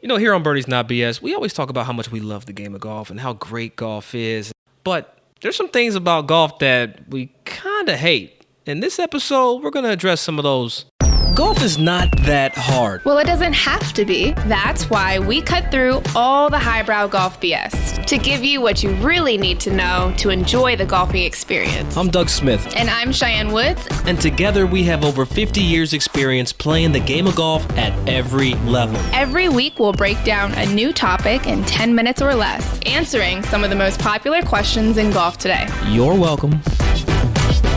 Here on Birdie's Not BS, we always talk about how much we love the game of golf and how great golf is. But there's some things about golf that we kind of hate. In this episode, we're going to address some of those. Golf is not that hard. Well, it doesn't have to be. That's why we cut through all the highbrow golf BS to give you what you really need to know to enjoy the golfing experience. I'm Doug Smith. And I'm Cheyenne Woods. And together we have over 50 years experience playing the game of golf at every level. Every week we'll break down a new topic in 10 minutes or less, answering some of the most popular questions in golf today. You're welcome.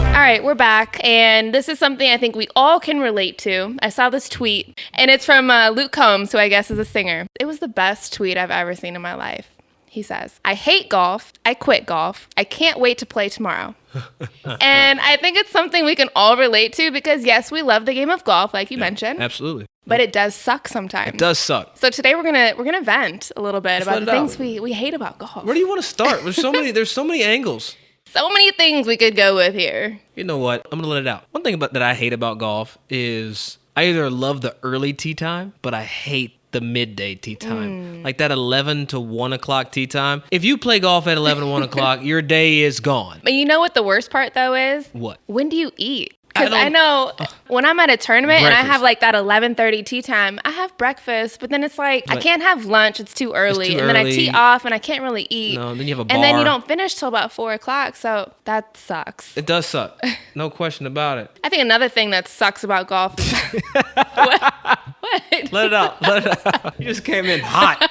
All right, we're back, and this is something I think we all can relate to. I saw this tweet, and it's from Luke Combs, who I guess is a singer. It was the best tweet I've ever seen in my life. He says, "I hate golf. I quit golf. I can't wait to play tomorrow." And I think it's something we can all relate to because, yes, we love the game of golf, like you mentioned. Absolutely. But it does suck sometimes. It does suck. So today we're gonna vent a little bit about the things we hate about golf. Where do you want to start? There's so many angles. So many things we could go with here. You know what? I'm going to let it out. One thing that I hate about golf is I either love the early tee time, but I hate the midday tee time. Like that 11 to 1 o'clock tee time. If you play golf at 11 to 1 o'clock, your day is gone. But you know what the worst part, though, is? What? When do you eat? Because I know when I'm at a tournament and I have like that 11:30 tee time, I have breakfast, but then it's like I can't have lunch. It's too early. Then I tee off and I can't really eat. No, then you have a bar. And then you don't finish till about 4 o'clock. So that sucks. It does suck. No question about it. I think another thing that sucks about golf is... What? Let it out. You just came in hot.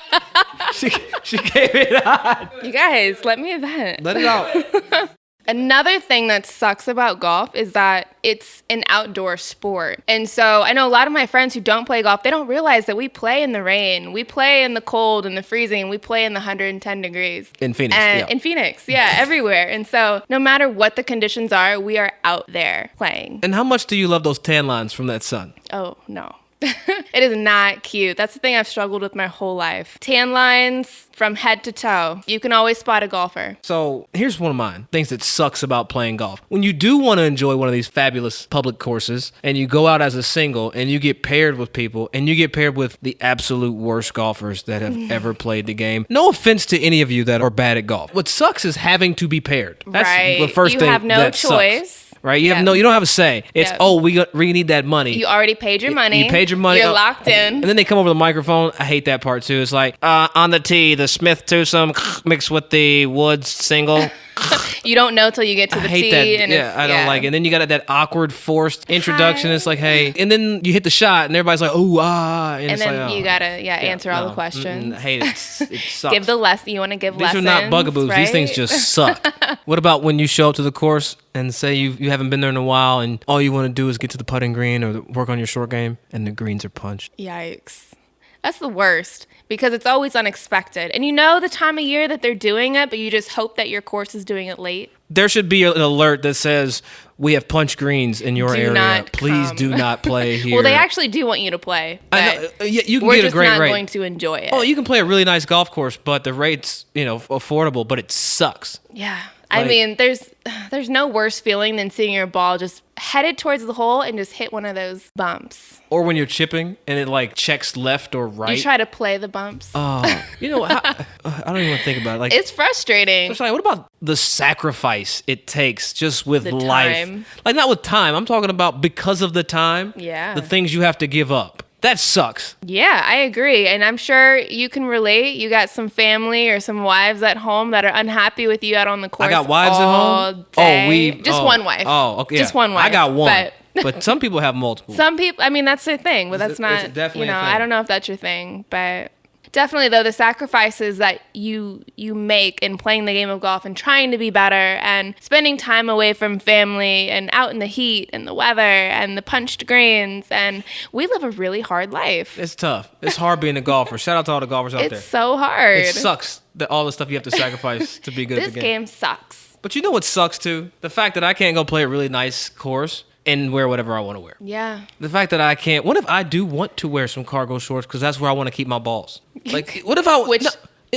She came in hot. You guys, let me vent. Let it out. Another thing that sucks about golf is that it's an outdoor sport. And so I know a lot of my friends who don't play golf, they don't realize that we play in the rain, we play in the cold and the freezing, we play in the 110 degrees. In Phoenix, In Phoenix, everywhere. And so no matter what the conditions are, we are out there playing. And how much do you love those tan lines from that sun? Oh, no. It is not cute. That's the thing I've struggled with my whole life. Tan lines from head to toe. You can always spot a golfer. So here's one of mine. Things that sucks about playing golf. When you do want to enjoy one of these fabulous public courses and you go out as a single and you get paired with people and you get paired with the absolute worst golfers that have ever played the game. No offense to any of you that are bad at golf. What sucks is having to be paired. That's the first thing that sucks. You have no choice. Right? You don't have a say. It's, we need that money. You already paid your money. You paid your money. You're locked in. And then they come over the microphone. I hate that part too. It's like, on the tee, the Smith twosome mixed with the Woods single. You don't know till you get to the tee. I don't like it. And then you got that awkward, forced introduction. Hi. It's like, hey. And then you hit the shot and everybody's like, ooh, ah. And then you got to answer all the questions. I hate it. It sucks. Give the lesson. You want to give lessons. These are not bugaboos. Right? These things just suck. What about when you show up to the course and say you haven't been there in a while and all you want to do is get to the putting green or work on your short game and the greens are punched? Yikes. That's the worst because it's always unexpected. And you know the time of year that they're doing it, but you just hope that your course is doing it late. There should be an alert that says, we have punch greens in your area. Please do not play here. Well, they actually do want you to play. I know. You can we're get just a great not rate. Going to enjoy it. Oh, you can play a really nice golf course, but the rate's, affordable, but it sucks. Yeah. I mean, there's no worse feeling than seeing your ball just headed towards the hole and just hit one of those bumps. Or when you're chipping and it like checks left or right. You try to play the bumps. Oh, I don't even want to think about it. Like, it's frustrating. So what about the sacrifice it takes just with the life? Time. Like not with time. I'm talking about because of the time. Yeah. The things you have to give up. That sucks. Yeah, I agree. And I'm sure you can relate. You got some family or some wives at home that are unhappy with you out on the course. I got wives all at home? Day. Just one wife. Oh, okay. Just one wife. I got one. But some people have multiple. Some people, I mean, that's their thing, but that's not, definitely I don't know if that's your thing, but definitely though, the sacrifices that you make in playing the game of golf and trying to be better and spending time away from family and out in the heat and the weather and the punched greens, and we live a really hard life. It's tough. It's hard being a golfer. Shout out to all the golfers out there. It's so hard. It sucks that all the stuff you have to sacrifice to be good at the game. This game sucks. But you know what sucks too? The fact that I can't go play a really nice course and wear whatever I want to wear. Yeah. The fact that I can't. What if I do want to wear some cargo shorts because that's where I want to keep my balls? Like, what if I?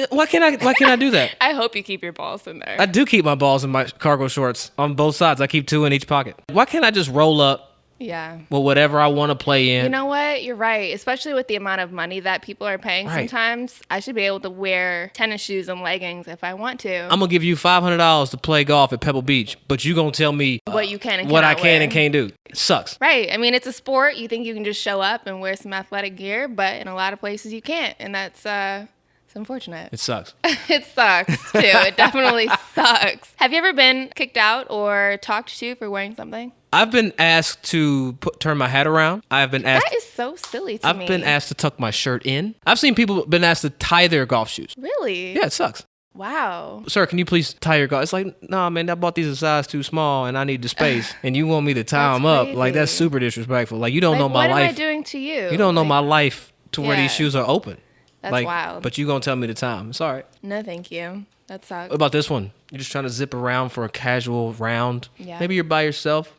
Why can't I do that? I hope you keep your balls in there. I do keep my balls in my cargo shorts on both sides. I keep two in each pocket. Why can't I just roll up Yeah. Well, whatever I want to play in. You know what? You're right. Especially with the amount of money that people are paying sometimes. I should be able to wear tennis shoes and leggings if I want to. I'm going to give you $500 to play golf at Pebble Beach, but you going to tell me what you can and what I cannot can wear. and can't do. It sucks. Right. I mean, it's a sport. You think you can just show up and wear some athletic gear, but in a lot of places you can't. And that's it's unfortunate. It sucks. It sucks, too. It definitely sucks. Have you ever been kicked out or talked to for wearing something? I've been asked to turn my hat around. I've been asked. That is so silly to me. I've been asked to tuck my shirt in. I've seen people been asked to tie their golf shoes. Really? Yeah, it sucks. Wow. Sir, can you please tie your golf? It's like, nah, man, I bought these a size too small and I need the space. And you want me to tie them up? crazy. Like, that's super disrespectful. Like, you don't know my what life. am I doing to you? You don't know my life to where Yeah. these shoes are open. That's wild. But you gonna tell me the time. It's all right. No, thank you. That sucks. What about this one? You're just trying to zip around for a casual round. Yeah. Maybe you're by yourself.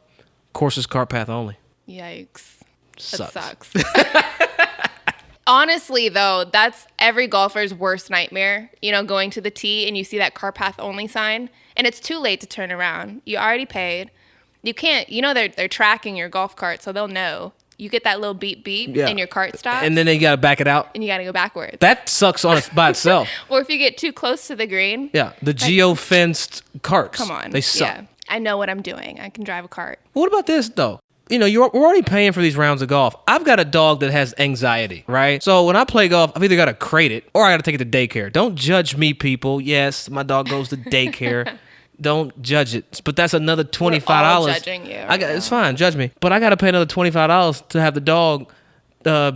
Course is cart path only. Yikes. Sucks. That sucks. Honestly, though, that's every golfer's worst nightmare. You know, going to the tee and you see that car path only sign, and it's too late to turn around. You already paid. You can't. You know, they're tracking your golf cart, so they'll know. You get that little beep beep, Yeah. and your cart stops, And then they gotta back it out. and you got to go backwards. That sucks by itself. Or if you get too close to the green, Yeah, the geo-fenced carts. come on. They suck. Yeah, I know what I'm doing. I can drive a cart. What about this, though? You know, we're already paying for these rounds of golf. I've got a dog that has anxiety, right? So when I play golf, I've either got to crate it or I got to take it to daycare. Don't judge me, people. Yes, my dog goes to daycare. Don't judge it. But that's another $25. We're all judging you right It's fine, judge me. But I got to pay another $25 to have the dog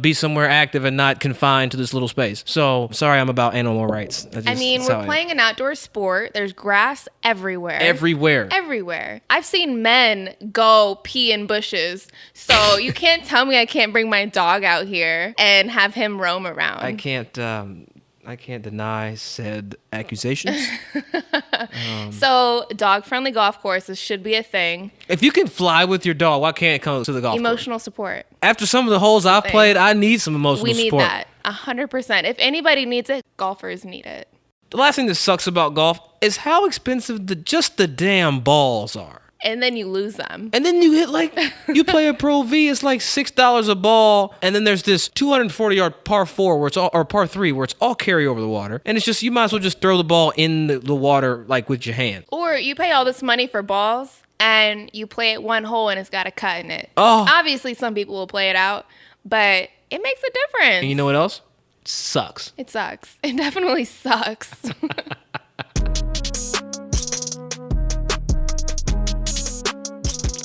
be somewhere active and not confined to this little space. So sorry, I'm about animal rights. I mean, we're playing an outdoor sport. There's grass everywhere. Everywhere. I've seen men go pee in bushes. So you can't tell me I can't bring my dog out here and have him roam around. I can't deny said accusations. So dog-friendly golf courses should be a thing. If you can fly with your dog, why can't it come to the golf course? Emotional support. After some of the holes I've played, I need some emotional We need support. that. 100%. If anybody needs it, golfers need it. The last thing that sucks about golf is how expensive just the damn balls are. And then you lose them. And then you hit you play a Pro V, it's like $6 a ball. And then there's this 240-yard par 4 or par 3 where it's all carry over the water. And it's just, you might as well just throw the ball in the water like with your hand. Or you pay all this money for balls and you play it one hole and it's got a cut in it. Oh. Obviously, some people will play it out, but it makes a difference. And you know what else? It sucks. It sucks. It definitely sucks.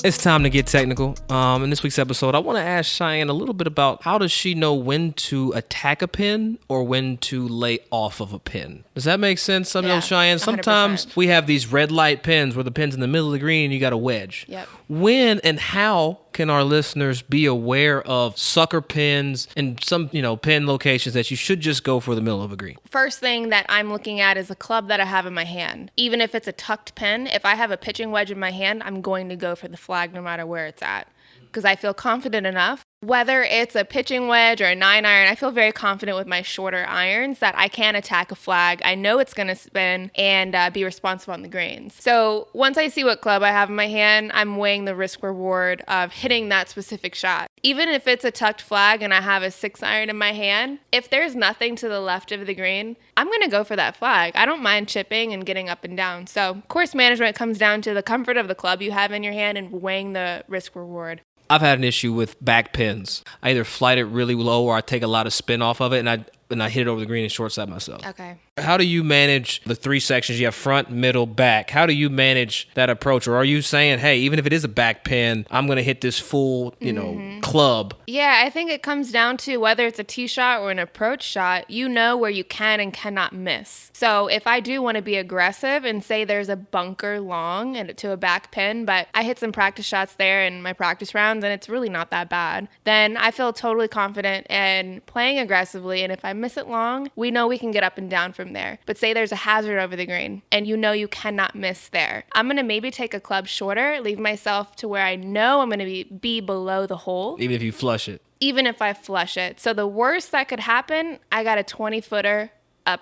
It's time to get technical. In this week's episode, I want to ask Cheyenne a little bit about how does she know when to attack a pin or when to lay off of a pin. Does that make sense? Yeah, Cheyenne, 100%. sometimes we have these red light pins where the pin's in the middle of the green and you got a wedge. Yep. When and how can our listeners be aware of sucker pins and some, pin locations that you should just go for the middle of a green? First thing that I'm looking at is a club that I have in my hand. Even if it's a tucked pin, if I have a pitching wedge in my hand, I'm going to go for the flag no matter where it's at, because I feel confident enough. Whether it's a pitching wedge or a 9-iron, I feel very confident with my shorter irons that I can attack a flag. I know it's going to spin and be responsive on the greens. So once I see what club I have in my hand, I'm weighing the risk reward of hitting that specific shot. Even if it's a tucked flag and I have a 6-iron in my hand, if there's nothing to the left of the green, I'm going to go for that flag. I don't mind chipping and getting up and down. So course management comes down to the comfort of the club you have in your hand and weighing the risk reward. I've had an issue with back pins. I either flight it really low or I take a lot of spin off of it and I hit it over the green and short side myself. Okay. How do you manage the 3 sections? You have front, middle, back. How do you manage that approach? Or are you saying, hey, even if it is a back pin, I'm going to hit this full, club? Yeah, I think it comes down to whether it's a tee shot or an approach shot, you know where you can and cannot miss. So if I do want to be aggressive and say there's a bunker long and to a back pin, but I hit some practice shots there in my practice rounds and it's really not that bad, then I feel totally confident in playing aggressively. And if I miss it long, we know we can get up and down from there. But say there's a hazard over the green and you know you cannot miss there. I'm going to maybe take a club shorter, leave myself to where I know I'm going to be below the hole. Even if you flush it. Even if I flush it. So the worst that could happen, I got a 20-footer up,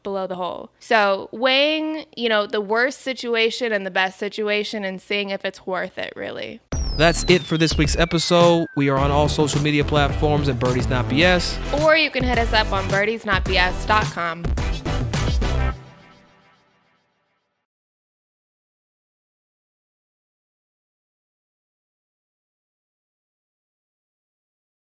below the hole. So weighing, the worst situation and the best situation and seeing if it's worth it, really. That's it for this week's episode. We are on all social media platforms at Birdies Not BS. Or you can hit us up on birdiesnotbs.com.